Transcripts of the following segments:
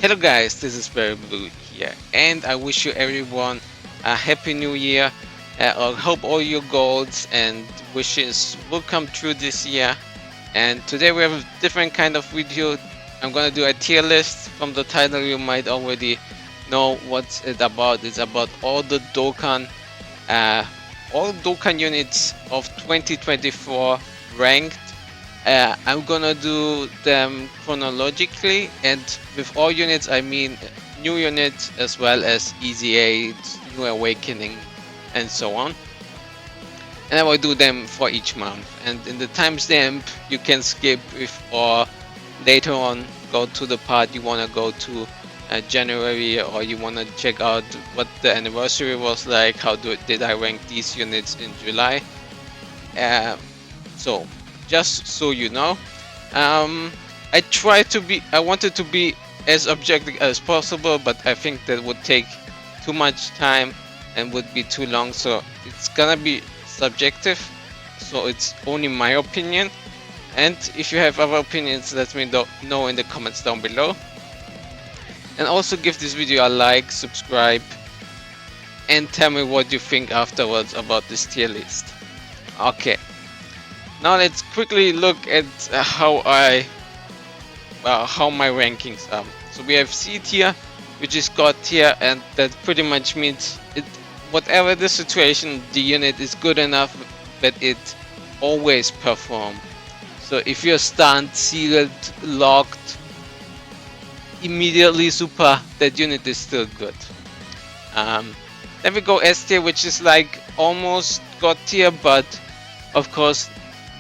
Hello guys, this is Very Blue here, and I wish you everyone a happy new year. I hope all your goals and wishes will come true this year. And today we have a different kind of video. I'm gonna do a tier list. From the title you might already know what's it about. It's about uh, all Dokkan units of 2024 ranked. I'm gonna do them chronologically, and with all units I mean new units as well as EZAs, New Awakening, and so on. And I will do them for each month. And in the timestamp you can skip if or later on go to the part you wanna go to January, or you wanna check out what the anniversary was like. Did I rank these units in July? Uh, so just so you know, um, I wanted to be as objective as possible, but I think that would take too much time and would be too long, so it's gonna be subjective, so it's only my opinion. And if you have other opinions, let me know in the comments down below, and also give this video a like, subscribe, and tell me what you think afterwards about this tier list. Okay, now let's quickly look at how my rankings are. So we have C tier, which is God tier, and that pretty much means whatever the situation, the unit is good enough that it always perform. So if you're stunned, sealed, locked, immediately super, that unit is still good. Then we go S tier, which is like almost God tier, but of course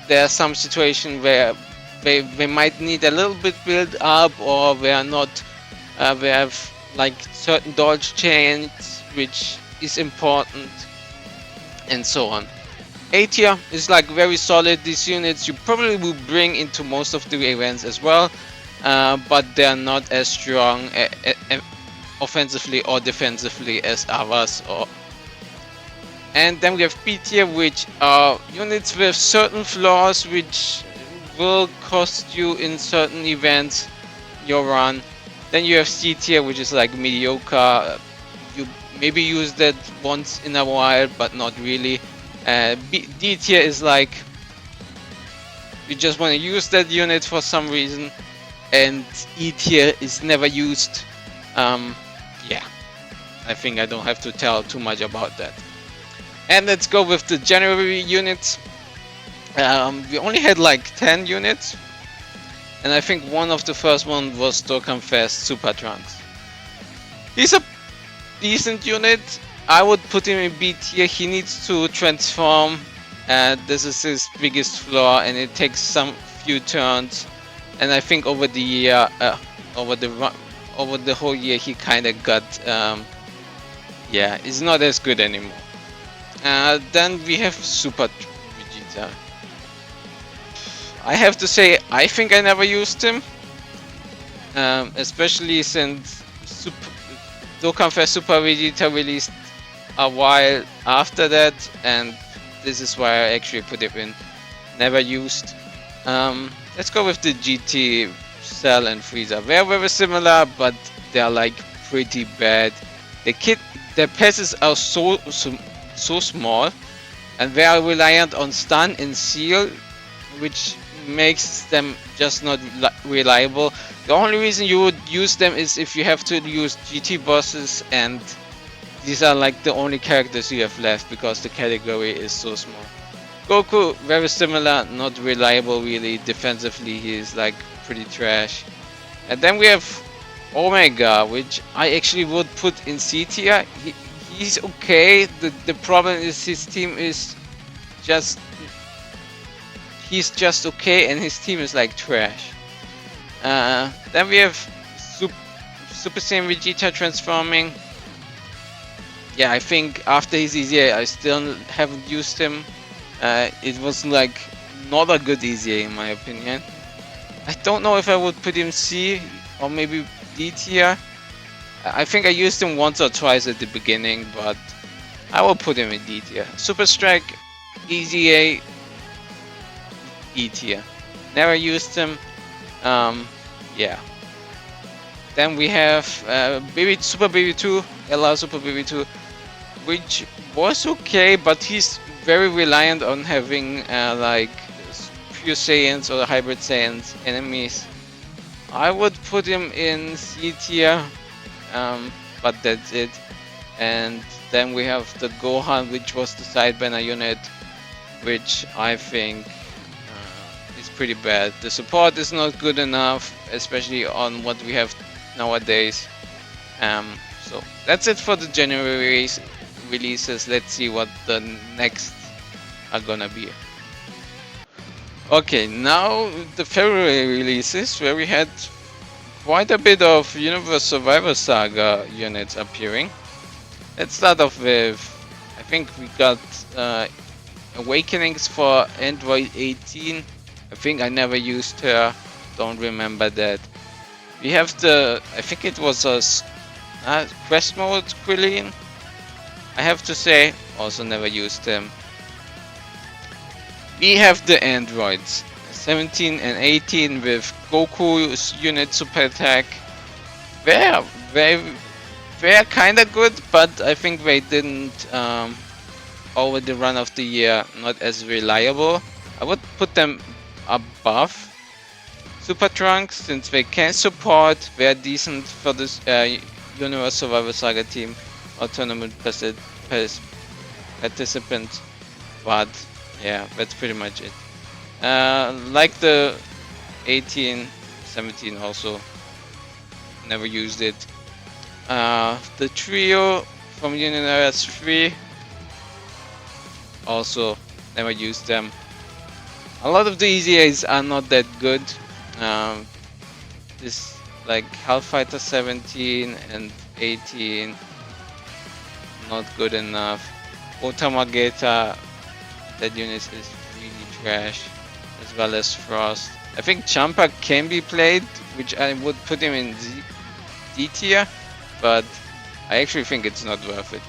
there are some situations where they might need a little bit build up, or they are not they have like certain dodge chains which is important, and so on. A tier is like very solid. These units you probably will bring into most of the events as well, but they are not as strong offensively or defensively as others. And then we have B tier, which are units with certain flaws which will cost you in certain events your run. Then you have C tier, which is like mediocre. You maybe use that once in a while, but not really. D tier is like you just want to use that unit for some reason, and E tier is never used. Yeah, I think I don't have to tell too much about that. And let's go with the January units. We only had like 10 units, and I think one of the first one was Dokkan Super Trunks. He's a decent unit. I would put him in B tier. He needs to transform. This is his biggest flaw, and it takes some few turns. And I think over the year, over the whole year, he kind of got, yeah, he's not as good anymore. Then we have Super Vegeta. I have to say, I think I never used him, especially since Dokkan Super Vegeta released a while after that, and this is why I actually put it in never used. Let's go with the GT, Cell, and Frieza. They're very similar, but they're like pretty bad. Their passes are so small, and they are reliant on stun and seal, which makes them just not reliable. The only reason you would use them is if you have to use GT bosses, and these are like the only characters you have left because the category is so small. Goku, very similar, not reliable really. Defensively he is like pretty trash. And then we have Omega, which I actually would put in C tier. He's okay. The problem is his team is just he's just okay, and his team is like trash. Then we have Super Saiyan Vegeta transforming. Yeah, I think after his EZA I still haven't used him. It was like not a good EZA in my opinion. I don't know if I would put him C or maybe D tier. I think I used him once or twice at the beginning, but I will put him in D tier. Super Strike, EZA, E tier. Never used him. Yeah. Then we have Super Baby 2, LR Super Baby 2, which was okay, but he's very reliant on having like pure Saiyans or hybrid Saiyans enemies. I would put him in C tier, but that's it. And then we have the Gohan, which was the sidebanner unit, which I think is pretty bad. The support is not good enough, especially on what we have nowadays. So that's it for the January releases. Let's see what the next are gonna be. Okay, now the February releases, where we had quite a bit of Universe Survivor Saga units appearing. Let's start off with, I think we got Awakenings for Android 18. I think I never used her, don't remember that. We have the, I think it was a Quest Mode Krillin. I have to say, also never used him. We have the androids, 17 and 18 with Goku's unit super attack. They're kinda good, but I think they didn't, over the run of the year, not as reliable. I would put them above Super Trunks, since they can support, they're decent for this Universe Survivor Saga team or tournament participants, but yeah, that's pretty much it. Like the 18, 17 also, never used it. The trio from Universe 3, also never used them. A lot of the EZAs are not that good. This like Hellfighter 17 and 18, not good enough. Otamageta, that unit is really trash, as well as Frost. I think Champa can be played, which I would put him in D tier, but I actually think it's not worth it.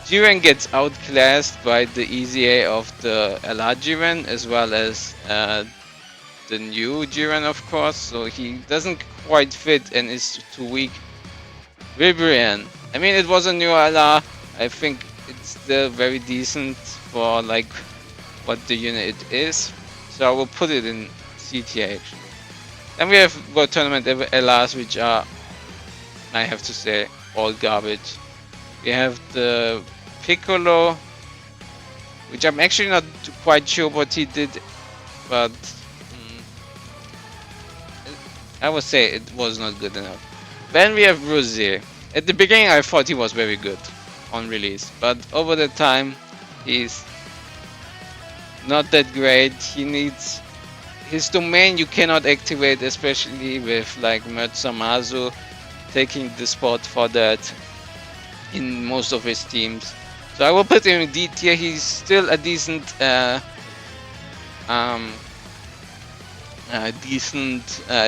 Jiren gets outclassed by the EZA of the LR Jiren, as well as the new Jiren, of course, so he doesn't quite fit and is too weak. Vibrian, I mean, it was a new LR. I think it's still very decent for like what the unit is, so I will put it in C tier actually. Then we have World Tournament LRs, which are, I have to say, all garbage. We have the Piccolo, which I'm actually not quite sure what he did, but I would say it was not good enough. Then we have Rosé. At the beginning I thought he was very good on release, but over the time he's not that great. He needs his domain, you cannot activate, especially with like Mertsamazu taking the spot for that in most of his teams. So I will put him in D tier. He's still a decent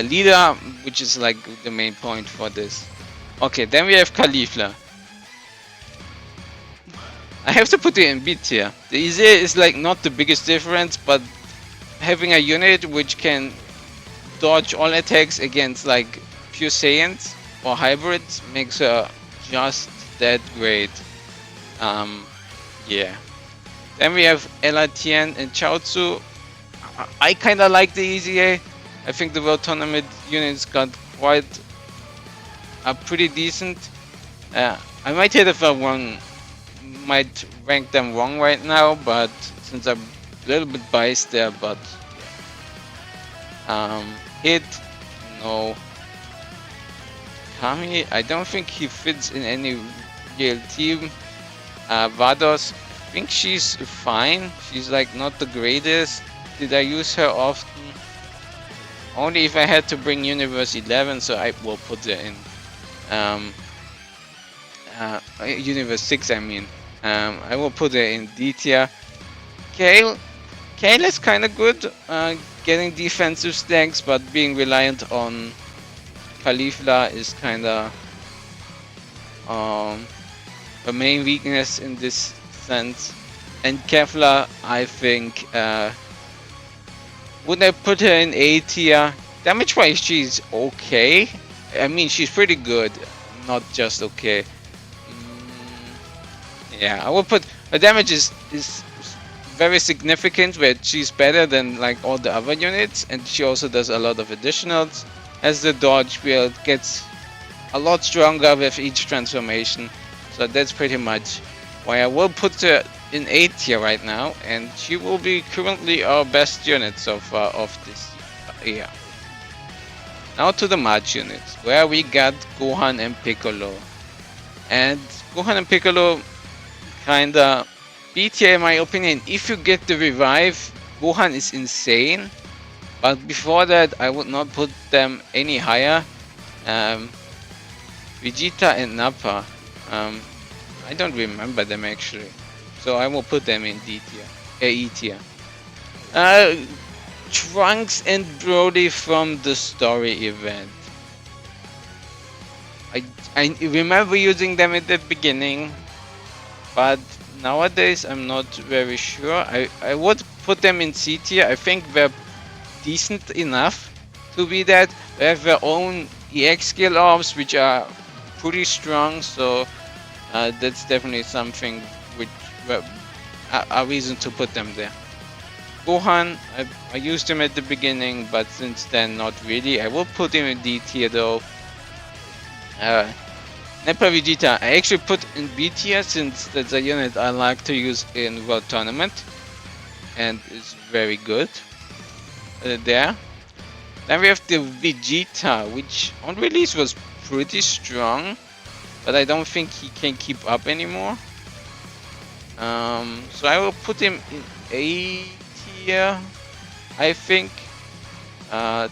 leader, which is like the main point for this. Okay, then we have Caulifla. I have to put it in B tier. The EZA is like not the biggest difference, but having a unit which can dodge all attacks against like pure Saiyans or hybrids makes her just that great. Yeah. Then we have Elatian and Chaozu. I kinda like the EZA. I think the World Tournament units got quite pretty decent. I might hit if I might rank them wrong right now, but since I'm a little bit biased there, but hit, no. Kami, I don't think he fits in any real team. Vados, I think she's fine. She's like not the greatest. Did I use her often? Only if I had to bring Universe 11, so I will put her in. Universe 6, I mean. I will put her in D tier. Kale is kind of good, getting defensive stacks, but being reliant on Caulifla is kind of a main weakness in this sense. And Kefla, I think, would I put her in A tier? Damage wise, she's okay. I mean, she's pretty good, not just okay. Yeah, I will put her damage is very significant, where she's better than like all the other units, and she also does a lot of additionals. As the dodge build gets a lot stronger with each transformation, so that's pretty much why I will put her in A tier right now, and she will be currently our best unit so far of this year. Now to the March units, where we got Gohan and Piccolo. And Gohan and Piccolo kinda B tier in my opinion. If you get the revive, Gohan is insane. But before that, I would not put them any higher. Vegeta and Nappa, I don't remember them actually, so I will put them in D tier, E tier. Trunks and Brody from the story event. I remember using them at the beginning, but nowadays I'm not very sure. I would put them in C tier. I think they're decent enough to be that. They have their own EX skill orbs, which are pretty strong, so that's definitely something which a reason to put them there. Gohan, I used him at the beginning, but since then not really. I will put him in D tier though. Nappa Vegeta, I actually put in B tier since that's a unit I like to use in World Tournament, and is very good there. Then we have the Vegeta, which on release was pretty strong, but I don't think he can keep up anymore. So I will put him in A tier, I think. The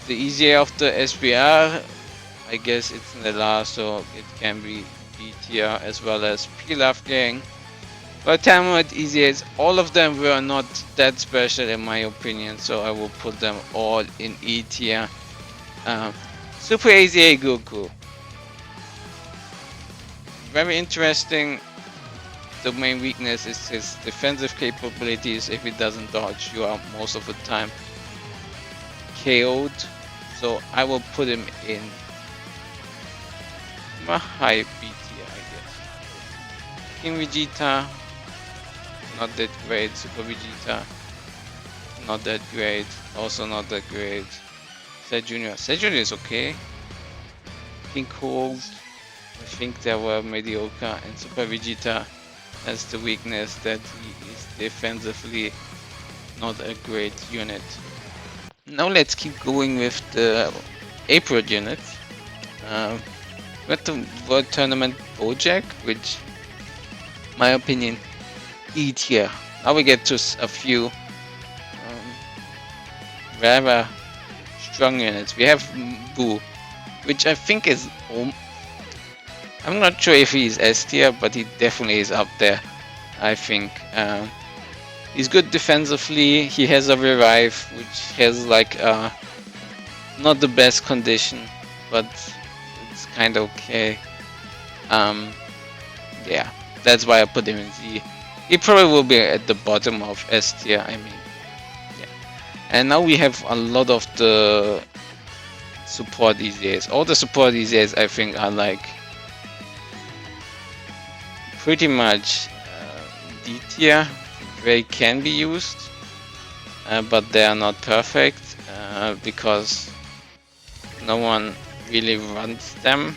EZA of the SBR, I guess it's in the last, so it can be B tier, as well as Pilaf Gang. But Tournament EZAs, all of them were not that special in my opinion, so I will put them all in E tier. Super EZA Goku, very interesting. The main weakness is his defensive capabilities. If he doesn't dodge, you are most of the time KO'd. So I will put him in a high B tier, I guess. King Vegeta, not that great. Super Vegeta, not that great. Also not that great. Set Junior is okay. King Cold, I think they were mediocre, and Super Vegeta has the weakness that he is defensively not a great unit. Now let's keep going with the April units. With the World Tournament Bojack, which, my opinion, E tier. Now we get to a few rather strong units. We have Boo, which I think is, I'm not sure if he is S tier, but he definitely is up there, I think. He's good defensively. He has a revive, which has like not the best condition, but it's kind of okay. Yeah, that's why I put him in Z. He probably will be at the bottom of S tier, I mean. Yeah. And now we have a lot of the support EZAs. All the support EZAs I think are like pretty much D tier. They can be used, but they are not perfect because no one really runs them.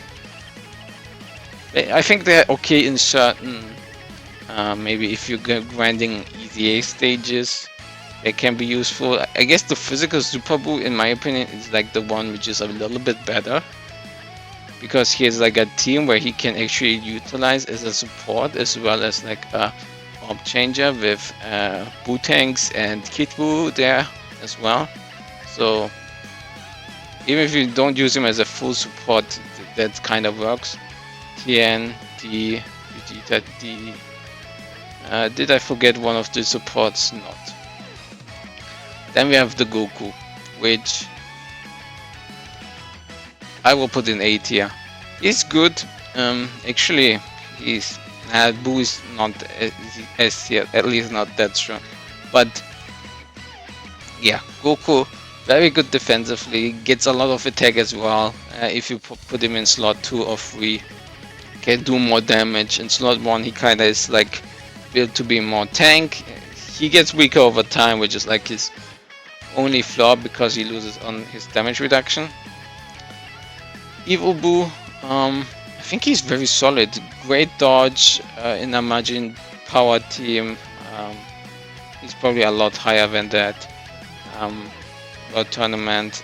I think they're okay in certain, maybe if you go grinding EZA stages, they can be useful. I guess the physical Super Buu, in my opinion, is like the one which is a little bit better, because he has like a team where he can actually utilize as a support, as well as like a orb changer with Buu tanks and Kid Buu there as well. So even if you don't use him as a full support, that kind of works. Tien, D, Vegeta, D. Did I forget one of the supports? Not. Then we have the Goku, which I will put in A tier. He's good. Actually, he's Buu is not S tier, at least not that strong. But yeah, Goku Very good defensively, gets a lot of attack as well. If you put him in slot 2 or 3, can do more damage. In slot 1 he kinda is like built to be more tank. He gets weaker over time, which is like his only flaw because he loses on his damage reduction. Evil Boo, I think he's very solid. Great dodge in a Majin power team. He's probably a lot higher than that. World Tournament,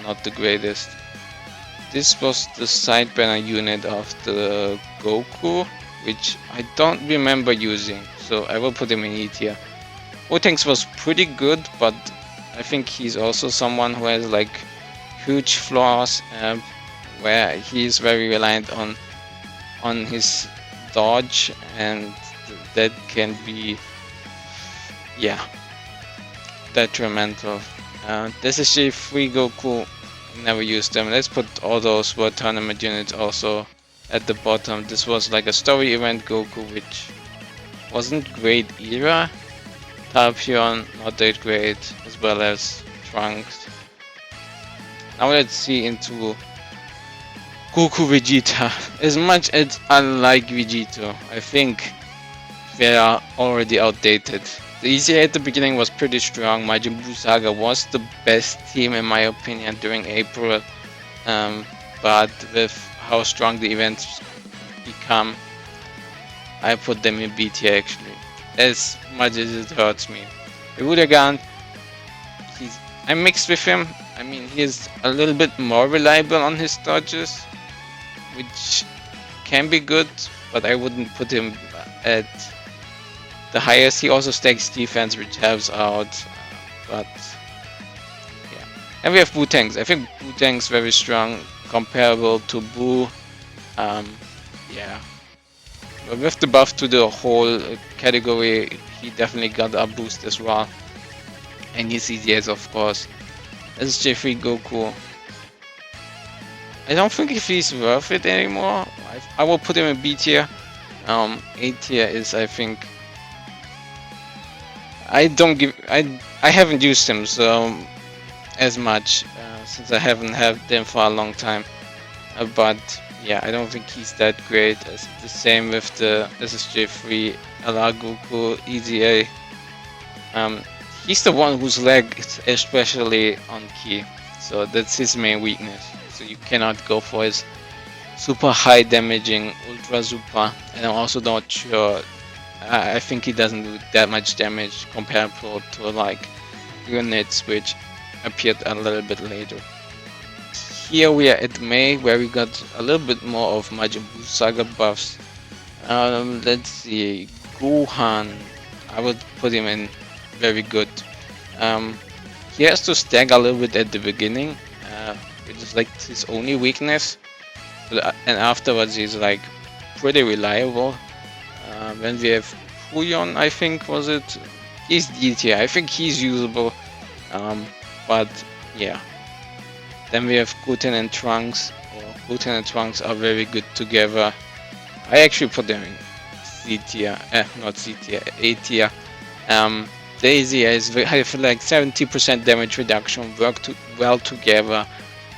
not the greatest. This was the side banner unit of the Goku, which I don't remember using, so I will put him in E tier. Otanks was pretty good, but I think he's also someone who has like huge flaws, where he's very reliant on his dodge, and that can be, yeah, detrimental. This is J3 Goku, never used them. Let's put all those World Tournament units also at the bottom. This was like a story event Goku, which wasn't great either. Tapion, not that great, as well as Trunks. Now let's see into Goku Vegeta. As much as I like Vegeta, I think they are already outdated. The EZA at the beginning was pretty strong. Majin Buu Saga was the best team in my opinion during April, but with how strong the events become, I put them in B tier actually, as much as it hurts me. Rudagan, I'm mixed with him. I mean, he's a little bit more reliable on his dodges, which can be good, but I wouldn't put him at the highest. He also stacks defense, which helps out, but yeah. And we have Wu-Tanks. I think Wu-Tanks very strong, comparable to Buu. Yeah. But with the buff to the whole category, he definitely got a boost as well. And his EZAs, of course. This is J3 Goku. I don't think if he's worth it anymore. I will put him in B tier. A tier is, I think, I haven't used him so as much since I haven't had them for a long time. But yeah, I don't think he's that great. As the same with the SSJ3 LR Goku EZA. He's the one who's lagged, especially on Ki, so that's his main weakness. So you cannot go for his super high damaging Ultra Super, and I'm also not sure. I think he doesn't do that much damage comparable to like units which appeared a little bit later. Here we are at May, where we got a little bit more of Majin Buu Saga buffs. Let's see, Gohan, I would put him in very good. He has to stack a little bit at the beginning, which is like his only weakness, and afterwards he's like pretty reliable. Then we have Huyon, I think was it? He's D tier. I think he's usable, but yeah. Then we have Guten and Trunks. Guten and Trunks are very good together. I actually put them in C tier, not C tier, A tier. The EZAs have like 70% damage reduction, work well together,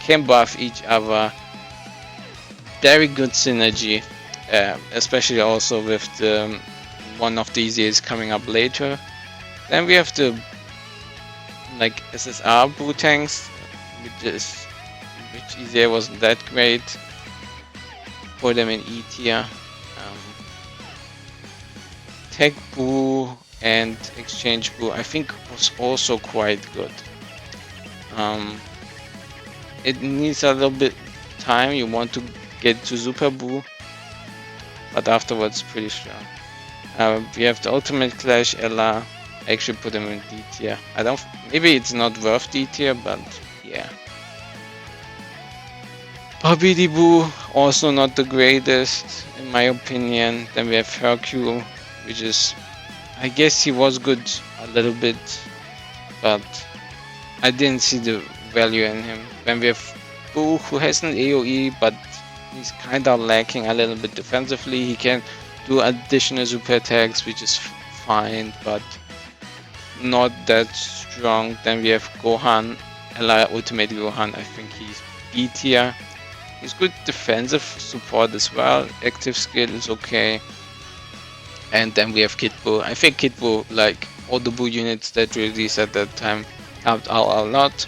can buff each other. Very good synergy, especially also with the one of the EZAs coming up later. Then we have the like SSR Buu-Tanks, which EZA wasn't that great. Put them in E tier. Tech Buu and Exchange Buu I think was also quite good. It needs a little bit time. You want to get to Super Buu, but afterwards pretty strong. We have the Ultimate Clash Ella. I actually put him in D tier. Maybe it's not worth D tier, but yeah. Babidi Buu, also not the greatest in my opinion. Then we have Hercule, which is, I guess he was good a little bit, but I didn't see the value in him. Then we have Buu, who has an AoE, but he's kinda lacking a little bit defensively. He can do additional super attacks, which is fine, but not that strong. Then we have Gohan, Ella Ultimate Gohan, I think he's B tier. He's good defensive support as well. Active skill is okay. And then we have Kid Buu. I think Kid Buu, like all the Buu units that released at that time, helped out a lot.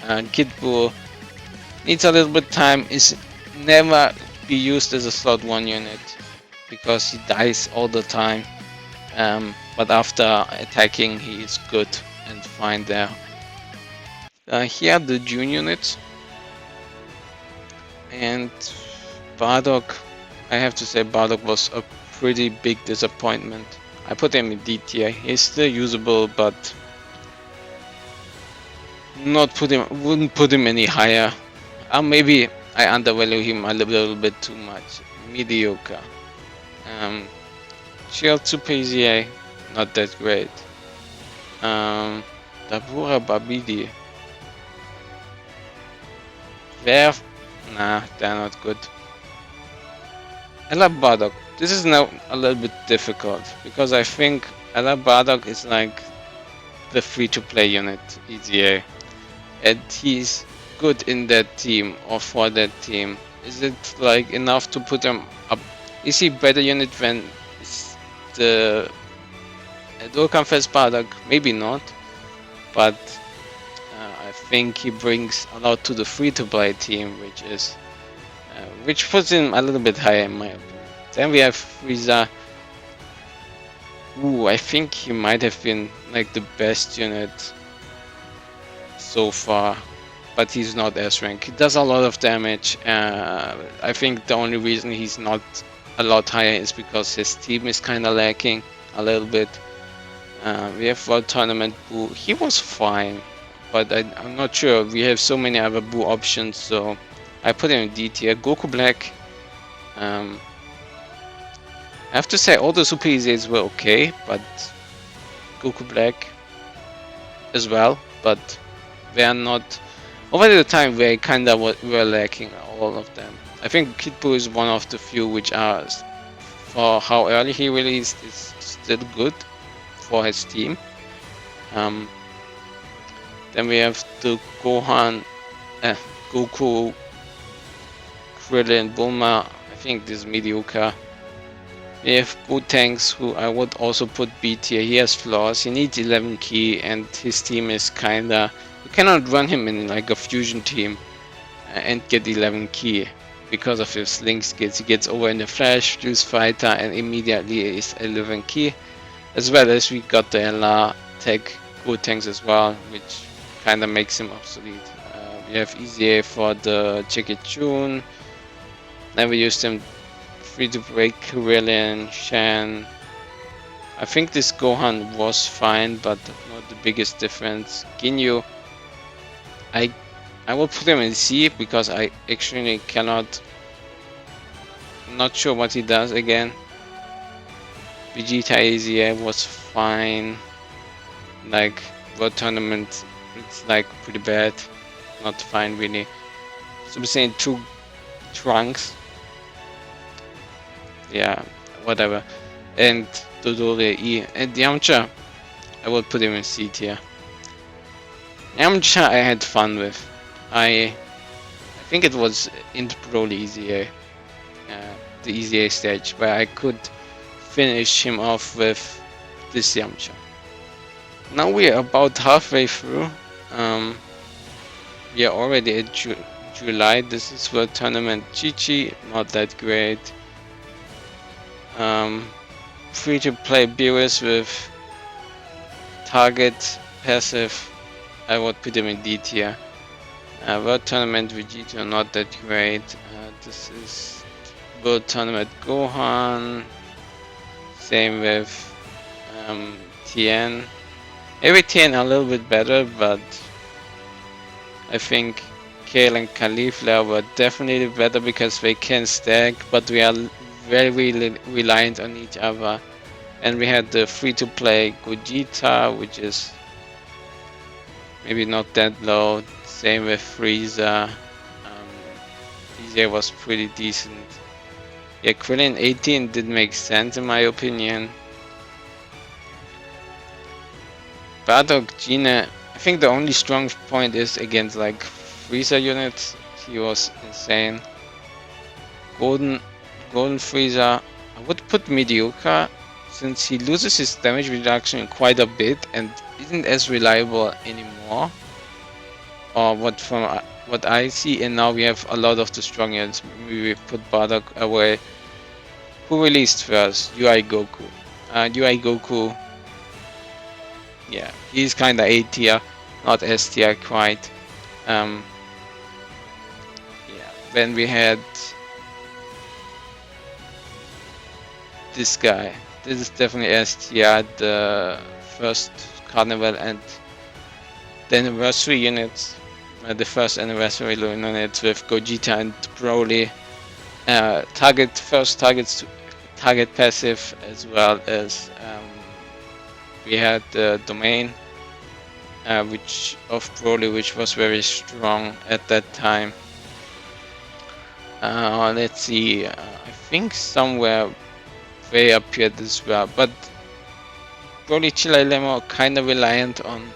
And Kid Buu needs a little bit time. Is never be used as a slot 1 unit because he dies all the time. But after attacking, he is good and fine there. Here are the June units. And Bardock, I have to say Bardock was a pretty big disappointment. I put him in D tier. He's still usable, but wouldn't put him any higher. Maybe I undervalue him a little bit too much. Mediocre. Shield Super EZA, not that great. Dabura Babidi. Nah, they're not good. Ella Bardock. This is now a little bit difficult because I think Ella Bardock is like the free-to-play unit EZA, and he's good in that team or for that team. Is it like enough to put him up? Is he better unit than the Dokkan Bardock? Maybe not, but I think he brings a lot to the free-to-play team, which puts him a little bit higher in my opinion. Then we have Frieza. Ooh, I think he might have been like the best unit so far, but he's not S-rank. He does a lot of damage. I think the only reason he's not a lot higher is because his team is kind of lacking a little bit. We have World Tournament Buu. He was fine, but I'm not sure. We have so many other Buu options, so I put him in D tier. Goku Black. I have to say all the Super EZAs were okay, but Goku Black as well, but they are not. Over the time they kinda were lacking all of them. I think Kid Buu is one of the few which are, for how early he released, is still good for his team. Then we have the Gohan, Goku, Krillin, Bulma. I think this is mediocre. We have Tanks, who I would also put B tier. He has flaws. He needs 11 key, and his team is kinda. You cannot run him in like a fusion team and get 11 key because of his link skills. He gets over in the Flash, Fuse Fighter, and immediately is 11 key. As well as we got the LR Tech Tanks as well, which kinda makes him obsolete. We have EZA for the Jackie Chun. Then we used him free to break Krillin, Shan. I think this Gohan was fine, but not the biggest difference. Ginyu, I will put him in C because I actually cannot. Not sure what he does again. Vegeta EZA was fine. Like World Tournament, it's like pretty bad, not fine really. Super Saiyan 2 Trunks. Yeah, whatever. And Dodore E. And Yamcha, I would put him in C tier. Yamcha I had fun with. I think it was in Pro EZA, the EZA stage, where I could finish him off with this Yamcha. Now we are about halfway through. We are already at July. This is World Tournament Chi-Chi, not that great. Free to play Beerus with target passive. I would put him in D tier. World Tournament Vegeta, not that great. This is World Tournament Gohan. Same with Tien. Every Tien a little bit better, but I think Kale and Caulifla were definitely better because they can stack, but we are very reliant on each other. And we had the free-to-play Gogeta, which is maybe not that low. Same with Frieza. EZA was pretty decent. Yeah, Krillin 18 did make sense in my opinion. Bardock Gene, I think the only strong point is against like Freezer units. He was insane. Golden Freezer, I would put mediocre since he loses his damage reduction quite a bit and isn't as reliable anymore. Or what I see, and now we have a lot of the strong units. We put Bardock away. Who released first? UI Goku. UI Goku, yeah, he's kinda A tier, not S tier quite. Yeah, then we had this guy. This is definitely S tier, the first Carnival and the anniversary units. The first anniversary units with Gogeta and Broly. Target passive, as well as we had the domain which of Broly, which was very strong at that time. Let's see, I think somewhere way up here as well, but Broly Chilalemo kind of reliant on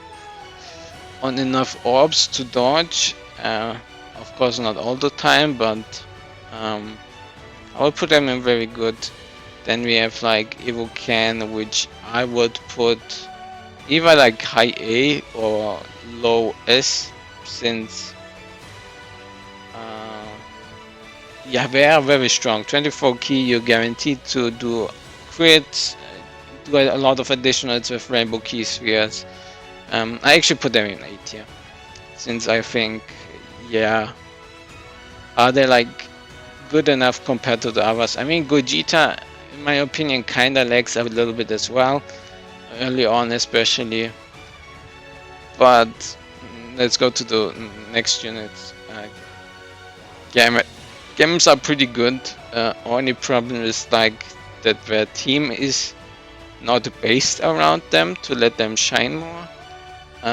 enough orbs to dodge. Of course not all the time, but I would put them in very good. Then we have like Evo Can, which I would put either like high A or low S, since yeah, they are very strong. 24 key, you're guaranteed to do crits, do a lot of additionals with Rainbow Key Spheres. I actually put them in A tier, since I think, yeah, are they like good enough compared to the others? I mean, Gogeta, in my opinion, kinda lags a little bit as well, early on especially. But let's go to the next units. Games are pretty good. Only problem is like that their team is not based around them to let them shine more.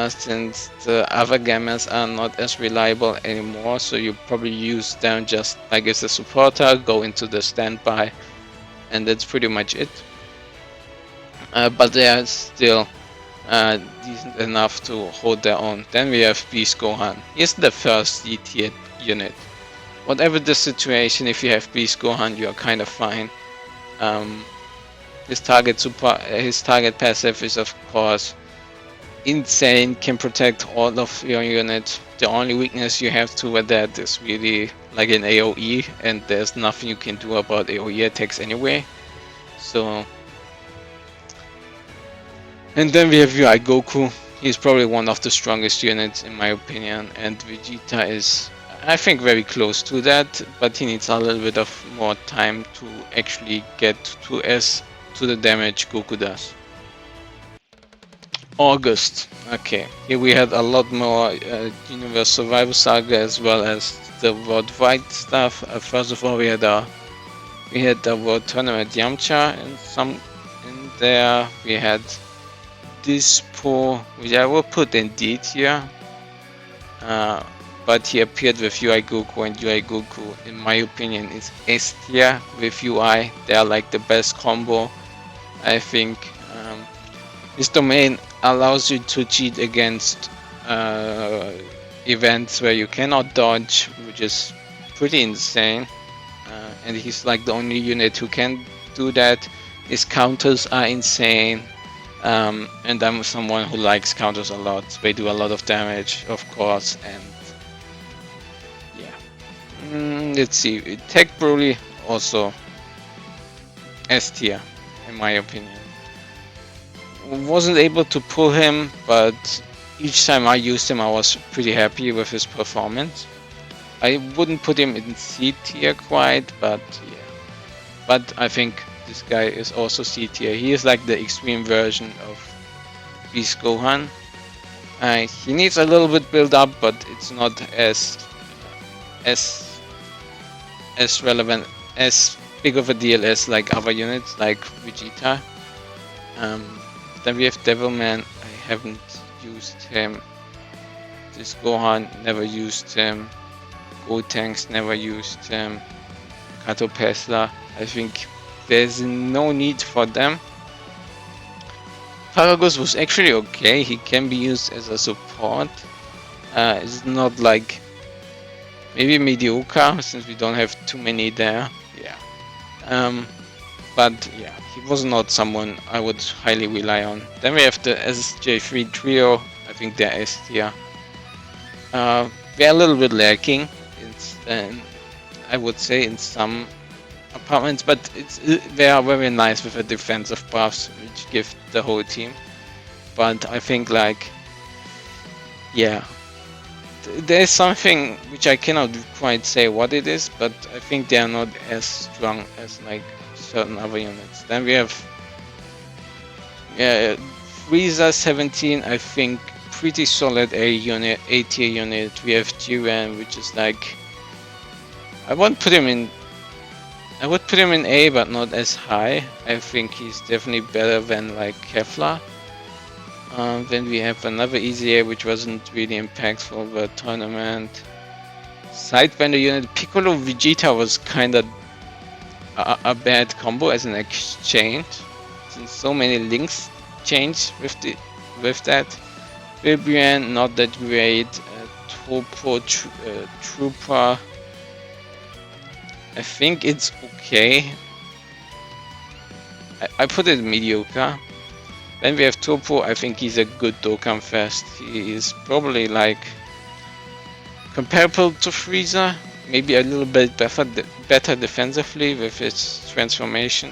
Since the other gamers are not as reliable anymore, so you probably use them just like as a supporter, go into the standby, and that's pretty much it. But they are still decent enough to hold their own. Then we have Beast Gohan. He's the first D tier unit. Whatever the situation, if you have Beast Gohan, you are kind of fine. His target passive is of course insane, can protect all of your units. The only weakness you have to that is really like an AoE, and there's nothing you can do about AoE attacks anyway. So, and then we have UI Goku. He's probably one of the strongest units in my opinion, and Vegeta is, I think, very close to that, but he needs a little bit of more time to actually get to the damage Goku does. August. Okay, here we had a lot more Universe Survival Saga as well as the worldwide stuff. First of all, we had the World Tournament Yamcha in there. We had Dispo, which I will put in D tier. But he appeared with UI Goku, and UI Goku, in my opinion, is S tier with UI. They are like the best combo, I think. His domain allows you to cheat against events where you cannot dodge, which is pretty insane. And he's like the only unit who can do that. His counters are insane. And I'm someone who likes counters a lot. They do a lot of damage, of course, and let's see, Tech Broly also S tier in my opinion. Wasn't able to pull him, but each time I used him I was pretty happy with his performance. I wouldn't put him in C tier quite, but yeah. But I think this guy is also C tier. He is like the extreme version of Beast Gohan. He needs a little bit build up, but it's not as relevant, as big of a deal as like other units like Vegeta. Then we have Devilman. I haven't used him. This Gohan, never used him. Gotenks, never used him. Kato Pesla, I think there's no need for them. Paragus was actually okay. He can be used as a support. It's not like maybe mediocre since we don't have too many there. Yeah. But yeah, he was not someone I would highly rely on. Then we have the SJ3 trio. I think they're S tier. They're a little bit lacking. It's I would say in some apartments, but they are very nice with the defensive buffs which give the whole team. But I think like yeah, there's something which I cannot quite say what it is, but I think they are not as strong as like certain other units. Then we have Frieza 17, I think pretty solid A tier unit. We have Jiren, which is like I would put him in A, but not as high. I think he's definitely better than like Kefla. Then we have another EZA which wasn't really impactful for the tournament. Sidebender unit Piccolo Vegeta was kinda a bad combo as an exchange, since so many links changed with that. Vibrian not that great. Topo Trooper, I think it's okay. I put it mediocre. Then we have Topo. I think he's a good Dokkan Fest. He is probably like comparable to Frieza, maybe a little bit better defensively with his transformation.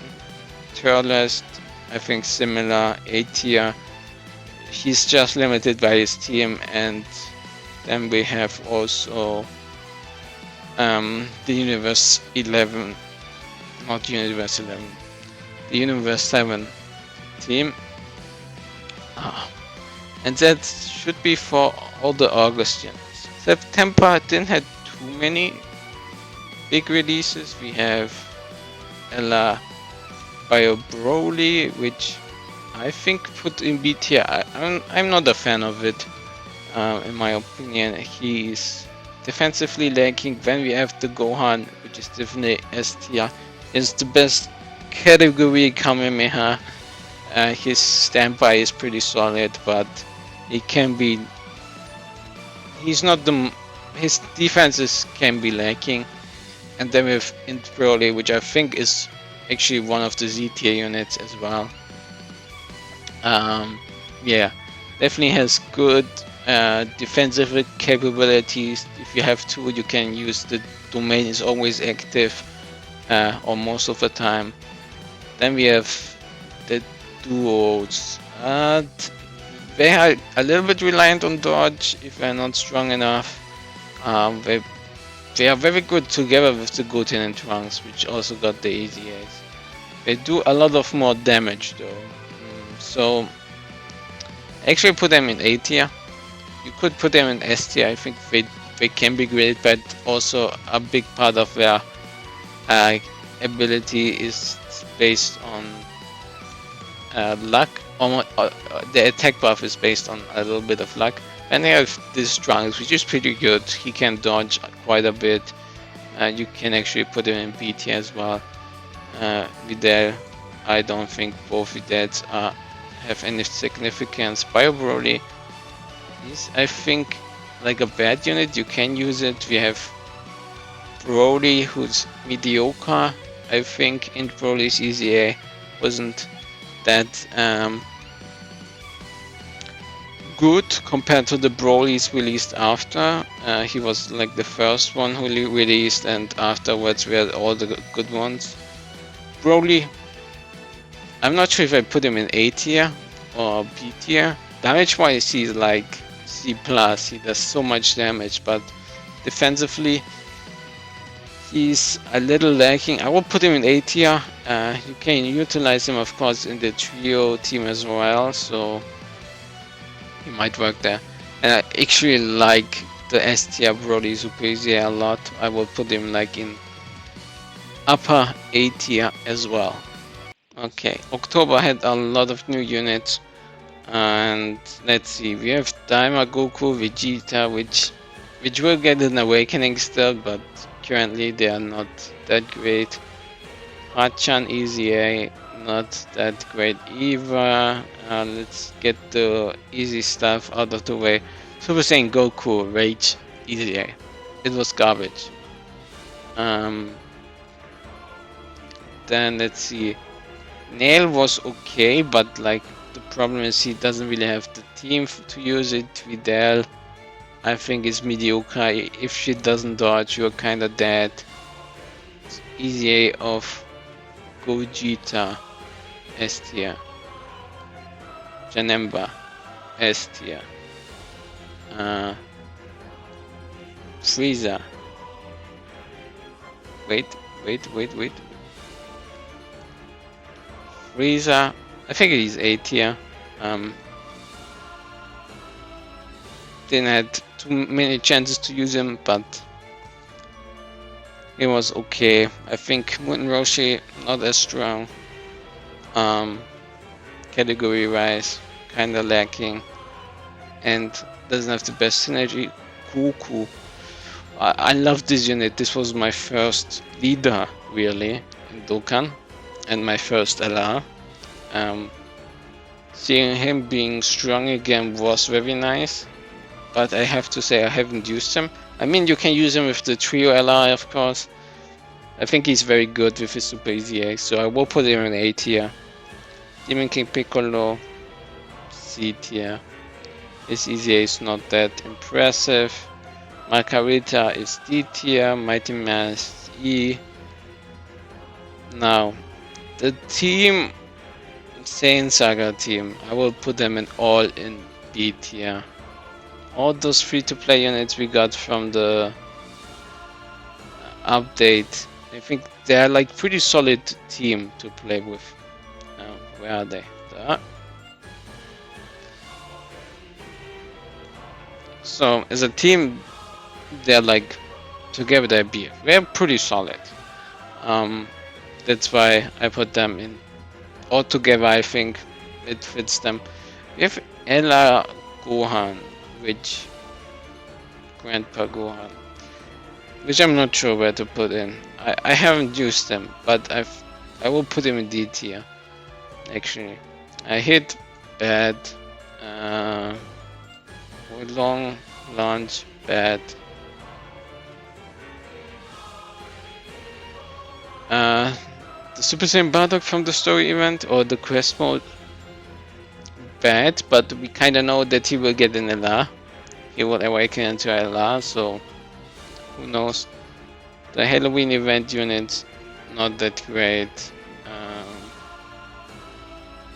Turles, I think similar, A tier. He's just limited by his team. And then we have also the Universe 11, not Universe 11, the Universe 7 team. And that should be for all the August units. September didn't have too many big releases. We have Ella Bio Broly, which I think put in B tier. I'm not a fan of it. In my opinion, he's defensively lacking. Then we have the Gohan, which is definitely S tier. It's the best category Kamehameha. His standby is pretty solid, but he can be. He's not the. His defenses can be lacking. And then we have Int Broly, which I think is actually one of the Z tier units as well. Yeah, definitely has good defensive capabilities. If you have two, you can use the domain is always active, or most of the time. Then we have the duos. They are a little bit reliant on dodge if they're not strong enough. They are very good together with the Goten and Trunks, which also got the EZAs. They do a lot of more damage though. So actually put them in A tier. You could put them in S tier. I think they can be great, but also a big part of their ability is based on luck. The attack buff is based on a little bit of luck. And they have this Trunks, which is pretty good. He can dodge quite a bit. You can actually put him in B tier as well. Videl, I don't think both Videls have any significance. Bio Broly is, I think, like a bad unit. You can use it. We have Broly, who's mediocre. I think in Broly's EZA wasn't that good compared to the Broly's released after. He was like the first one who released, and afterwards we had all the good ones. Broly, I'm not sure if I put him in A tier or B tier. Damage wise he's like C+, he does so much damage, but defensively he's a little lacking. I will put him in A tier. You can utilize him of course in the trio team as well, so he might work there. And I actually like the S tier Broly Super EZA a lot. I will put him like in upper A tier as well. Okay, October had a lot of new units, and let's see, we have Daima, Goku, Vegeta, which will get an awakening still, but currently they are not that great. Hachan EZA, not that great either. Let's get the easy stuff out of the way. Super Saiyan Goku Rage EZA. It was garbage. Then let's see. Nail was okay, but like the problem is he doesn't really have the team to use it. Vidal, I think, is mediocre. If she doesn't dodge, you're kinda dead. It's EZA of Gogeta S tier. Janemba S tier. Frieza. Wait. Frieza, I think he's A tier. Didn't had too many chances to use him, but he was okay. I think Muten Roshi not as strong. Category wise, kinda lacking, and doesn't have the best synergy. Goku. I love this unit. This was my first leader really in Dokkan and my first LR. Seeing him being strong again was very nice, but I have to say I haven't used him. I mean, you can use him with the trio LR, of course. I think he's very good with his Super EZA, so I will put him in A tier. Demon King Piccolo, C tier. His EZA is not that impressive. Margarita is D tier, Mighty Mask E. Now, the team, Saiyan Saga team, I will put them in all in B tier. All those free-to-play units we got from the update, I think they're like pretty solid team to play with. Where are they? There. So as a team, they're like together they're B. They're pretty solid. That's why I put them in. All together, I think it fits them. We have Ella Gohan, which Grandpa Gohan, which I'm not sure where to put in. I haven't used them, but I will put him in D tier. Actually, I hit bad. Long launch bad. The Super Saiyan Bardock from the story event or the quest mode bad, but we kinda know that he will get an LR. He will awaken into LR, so who knows. The Halloween event units not that great.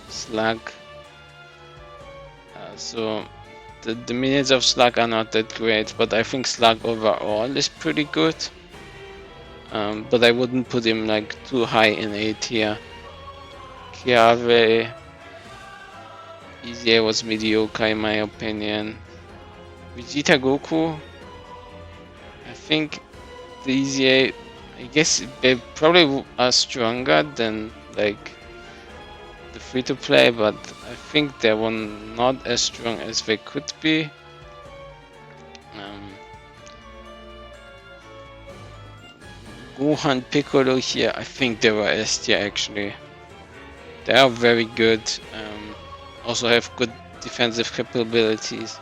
Slug. So the minutes of Slug are not that great, but I think Slug overall is pretty good. But I wouldn't put him like too high in A tier. Kiave EZA was mediocre in my opinion. Vegeta Goku, I think the EZA, I guess they probably are stronger than like the free to play, but I think they were not as strong as they could be. Gohan Piccolo here, I think they were S tier actually. They are very good, also have good defensive capabilities.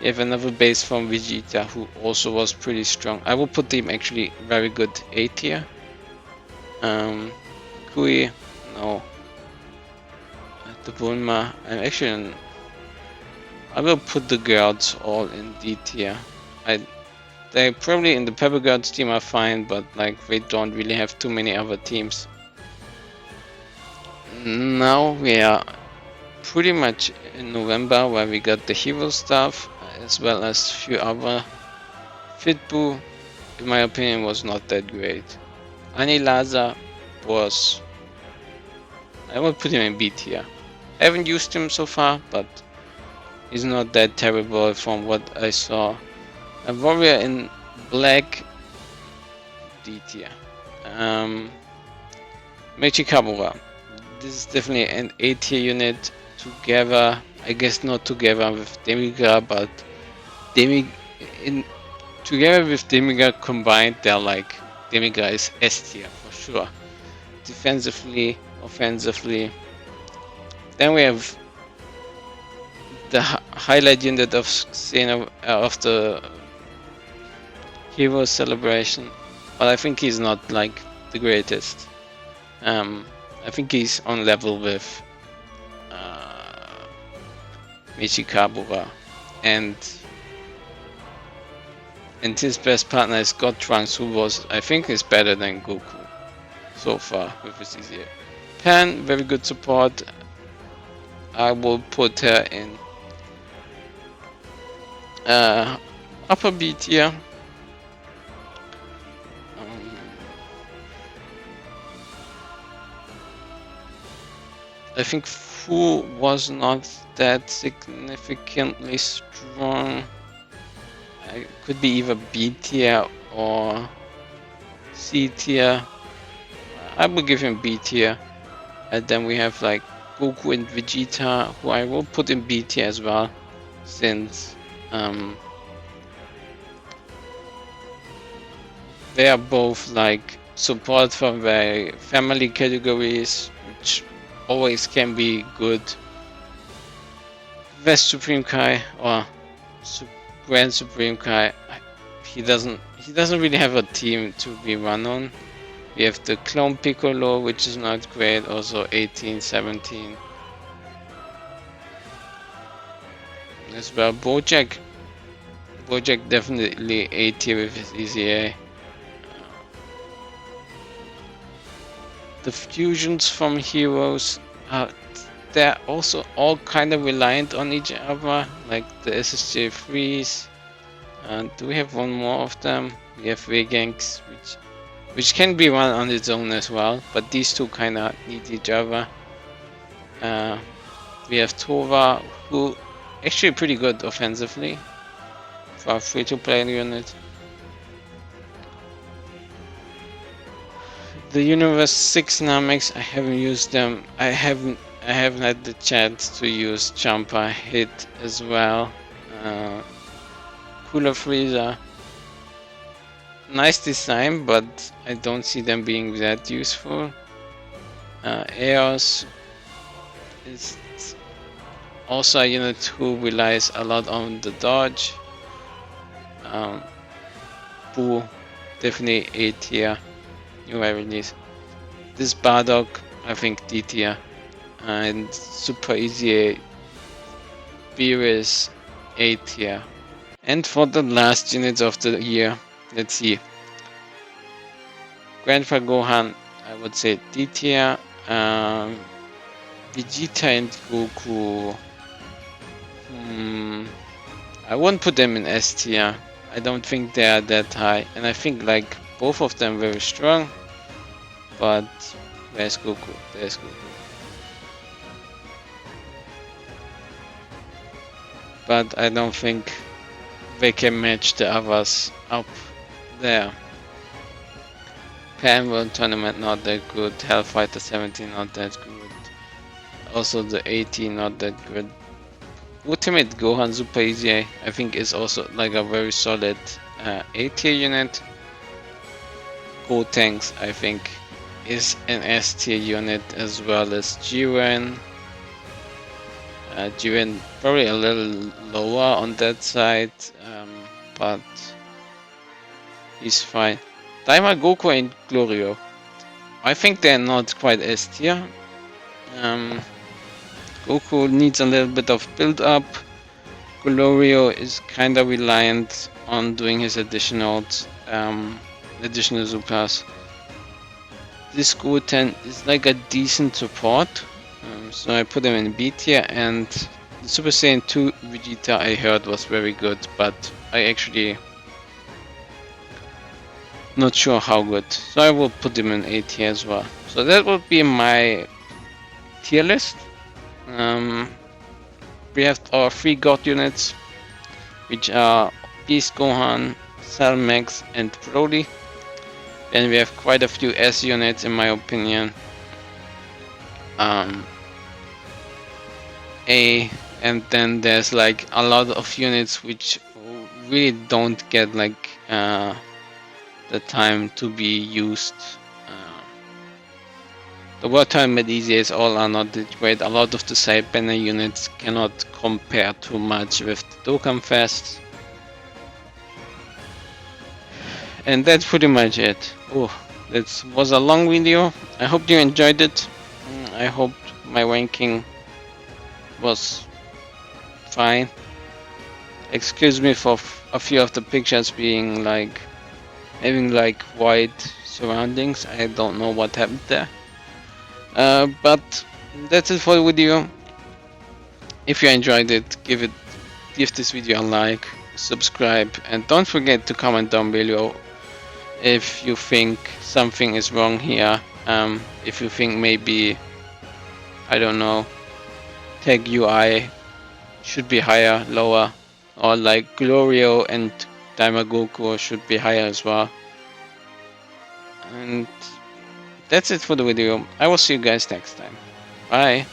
You have another base from Vegeta who also was pretty strong. I will put them actually very good A tier. Kui, no. The Bulma, I will put the girls all in D tier. They probably in the Pepper Girls team are fine, but like they don't really have too many other teams. Now we are pretty much in November, where we got the hero stuff as well as few other. Fitboo, in my opinion, was not that great. Anilaza was, I will put him in B tier. I haven't used him so far, but he's not that terrible from what I saw. A warrior in black, D tier. Mechi Kamura. This is definitely an A tier unit together. I guess not together with Demigra, but together with Demigra combined, they're like Demigra is S tier for sure. Defensively, offensively. Then we have the highlight unit of of the hero celebration, but I think he's not like the greatest. I think he's on level with Michikabura, and his best partner is God Trunks, who was, I think, is better than Goku so far with his EZA. Pan, very good support. I will put her in upper B tier. I think Fu was not that significantly strong. I could be either B tier or C tier. I will give him B tier. And then we have like Goku and Vegeta, who I will put in B tier as well, since they are both like support from their family categories, which always can be good. West Supreme Kai or Grand Supreme Kai, he doesn't really have a team to be run on. We have the Clone Piccolo, which is not great, also 18, 17. As well, Bojack definitely A tier with his EZA. The fusions from heroes, they're also all kind of reliant on each other, like the SSJ Freeze. Do we have one more of them? We have Veganks, which can be run on its own as well, but these two kind of need each other. We have Tova, who actually pretty good offensively for a free-to-play unit. The Universe 6 Namex, I haven't used them. I haven't had the chance to use Champa Hit as well. Cooler Freezer, nice design, but I don't see them being that useful. Eos is also a unit who relies a lot on the dodge. Boo, definitely A tier. New release. This Bardock, I think D tier. And Super EZA Beerus A tier. And for the last units of the year, let's see. Grandpa Gohan, I would say D tier. Vegeta and Goku, I won't put them in S tier. I don't think they are that high, and I think like both of them very strong. But where's Goku? There's Goku. But I don't think they can match the others up there. Pan World Tournament not that good. Hellfighter 17 not that good. Also the 18 not that good. Ultimate Gohan Super EZA I think is also like a very solid A tier unit. Gotenks I think is an S tier unit, as well as Jiren. Jiren probably a little lower on that side, but he's fine. Daima, Goku and Glorio, I think they're not quite S tier. Goku needs a little bit of build up. Glorio is kinda reliant on doing his additional supers. This Goten is like a decent support, so I put him in B tier, and the Super Saiyan 2 Vegeta I heard was very good, but I actually not sure how good, so I will put him in A tier as well. So that would be my tier list. We have our 3 God units, which are Beast Gohan, Cell Max, and Broly. Then we have quite a few S units in my opinion. And then there's like a lot of units which really don't get like the time to be used. The World Tournament EZAs all are not that great. A lot of the side banner units cannot compare too much with the Dokkan Fest. And that's pretty much it. Oh, that was a long video. I hope you enjoyed it. I hope my ranking was fine. Excuse me for a few of the pictures being like having like white surroundings. I don't know what happened there. But that's it for the video. If you enjoyed it, give this video a like, subscribe, and don't forget to comment down below if you think something is wrong here. If you think maybe, I don't know, tag UI should be higher, lower, or like Glorio and Daimagoku should be higher as well. And that's it for the video. I will see you guys next time. Bye.